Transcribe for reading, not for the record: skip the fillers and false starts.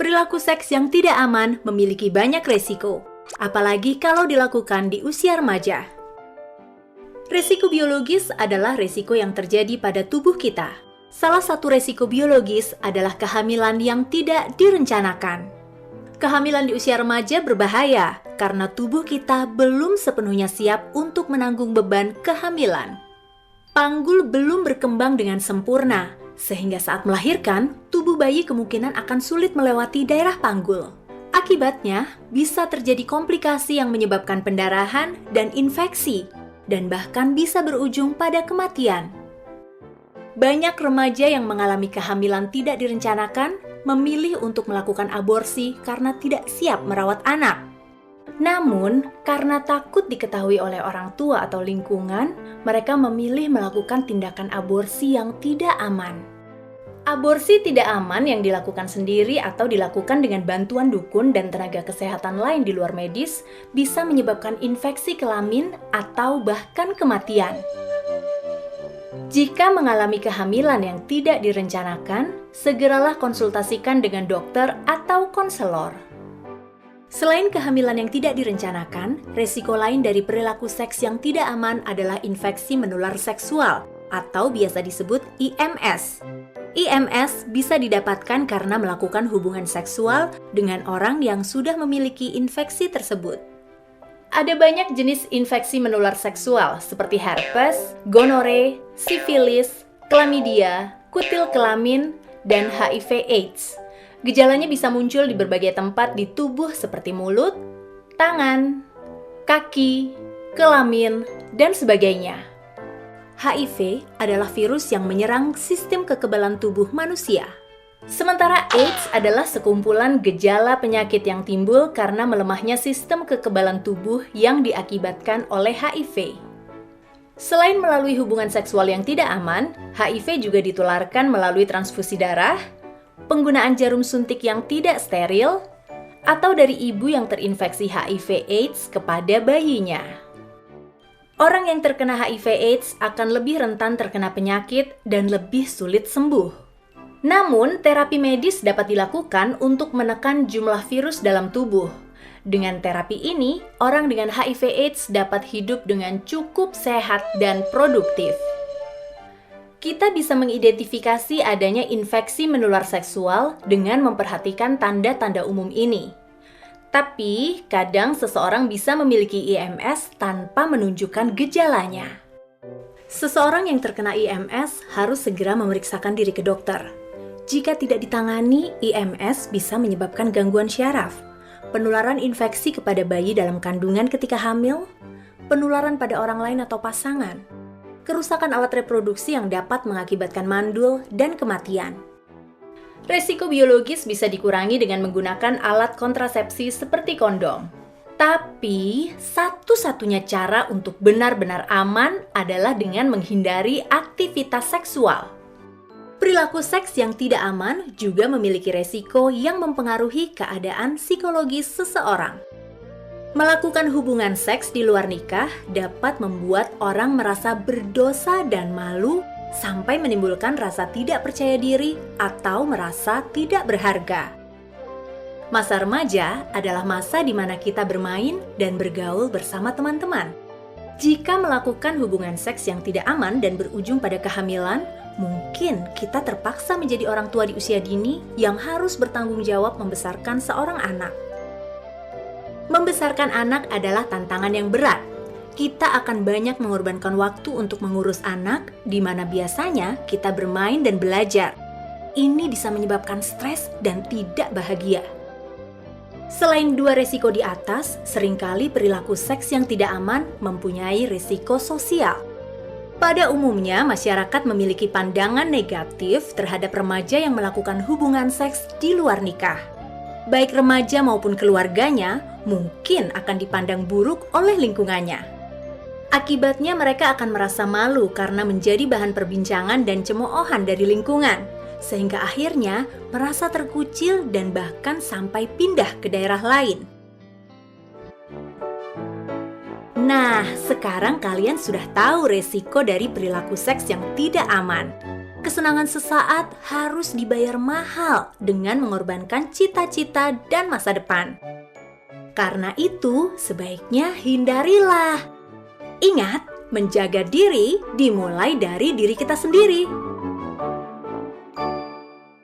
Perilaku seks yang tidak aman memiliki banyak resiko, apalagi kalau dilakukan di usia remaja. Resiko biologis adalah resiko yang terjadi pada tubuh kita. Salah satu resiko biologis adalah kehamilan yang tidak direncanakan. Kehamilan di usia remaja berbahaya karena tubuh kita belum sepenuhnya siap untuk menanggung beban kehamilan. Panggul belum berkembang dengan sempurna, sehingga saat melahirkan, tubuh bayi kemungkinan akan sulit melewati daerah panggul. Akibatnya, bisa terjadi komplikasi yang menyebabkan pendarahan dan infeksi, dan bahkan bisa berujung pada kematian. Banyak remaja yang mengalami kehamilan tidak direncanakan memilih untuk melakukan aborsi karena tidak siap merawat anak. Namun, karena takut diketahui oleh orang tua atau lingkungan, mereka memilih melakukan tindakan aborsi yang tidak aman. Aborsi tidak aman yang dilakukan sendiri atau dilakukan dengan bantuan dukun dan tenaga kesehatan lain di luar medis bisa menyebabkan infeksi kelamin atau bahkan kematian. Jika mengalami kehamilan yang tidak direncanakan, segeralah konsultasikan dengan dokter atau konselor. Selain kehamilan yang tidak direncanakan, resiko lain dari perilaku seks yang tidak aman adalah infeksi menular seksual atau biasa disebut IMS. IMS bisa didapatkan karena melakukan hubungan seksual dengan orang yang sudah memiliki infeksi tersebut. Ada banyak jenis infeksi menular seksual seperti herpes, gonore, sifilis, chlamydia, kutil kelamin, dan HIV/AIDS. Gejalanya bisa muncul di berbagai tempat di tubuh seperti mulut, tangan, kaki, kelamin, dan sebagainya. HIV adalah virus yang menyerang sistem kekebalan tubuh manusia. Sementara AIDS adalah sekumpulan gejala penyakit yang timbul karena melemahnya sistem kekebalan tubuh yang diakibatkan oleh HIV. Selain melalui hubungan seksual yang tidak aman, HIV juga ditularkan melalui transfusi darah, penggunaan jarum suntik yang tidak steril, atau dari ibu yang terinfeksi HIV/AIDS kepada bayinya. Orang yang terkena HIV/AIDS akan lebih rentan terkena penyakit dan lebih sulit sembuh. Namun, terapi medis dapat dilakukan untuk menekan jumlah virus dalam tubuh. Dengan terapi ini, orang dengan HIV/AIDS dapat hidup dengan cukup sehat dan produktif. Kita bisa mengidentifikasi adanya infeksi menular seksual dengan memperhatikan tanda-tanda umum ini. Tapi, kadang seseorang bisa memiliki IMS tanpa menunjukkan gejalanya. Seseorang yang terkena IMS harus segera memeriksakan diri ke dokter. Jika tidak ditangani, IMS bisa menyebabkan gangguan syaraf, penularan infeksi kepada bayi dalam kandungan ketika hamil, penularan pada orang lain atau pasangan, kerusakan alat reproduksi yang dapat mengakibatkan mandul, dan kematian. Resiko biologis bisa dikurangi dengan menggunakan alat kontrasepsi seperti kondom. Tapi, satu-satunya cara untuk benar-benar aman adalah dengan menghindari aktivitas seksual. Perilaku seks yang tidak aman juga memiliki resiko yang mempengaruhi keadaan psikologis seseorang. Melakukan hubungan seks di luar nikah dapat membuat orang merasa berdosa dan malu sampai menimbulkan rasa tidak percaya diri atau merasa tidak berharga. Masa remaja adalah masa di mana kita bermain dan bergaul bersama teman-teman. Jika melakukan hubungan seks yang tidak aman dan berujung pada kehamilan, mungkin kita terpaksa menjadi orang tua di usia dini yang harus bertanggung jawab membesarkan seorang anak. Membesarkan anak adalah tantangan yang berat. Kita akan banyak mengorbankan waktu untuk mengurus anak, di mana biasanya kita bermain dan belajar. Ini bisa menyebabkan stres dan tidak bahagia. Selain dua resiko di atas, seringkali perilaku seks yang tidak aman mempunyai risiko sosial. Pada umumnya, masyarakat memiliki pandangan negatif terhadap remaja yang melakukan hubungan seks di luar nikah. Baik remaja maupun keluarganya mungkin akan dipandang buruk oleh lingkungannya. Akibatnya mereka akan merasa malu karena menjadi bahan perbincangan dan cemoohan dari lingkungan, sehingga akhirnya merasa terkucil dan bahkan sampai pindah ke daerah lain. Nah, sekarang kalian sudah tahu resiko dari perilaku seks yang tidak aman. Kesenangan sesaat harus dibayar mahal dengan mengorbankan cita-cita dan masa depan. Karena itu, sebaiknya hindarilah. Ingat, menjaga diri dimulai dari diri kita sendiri.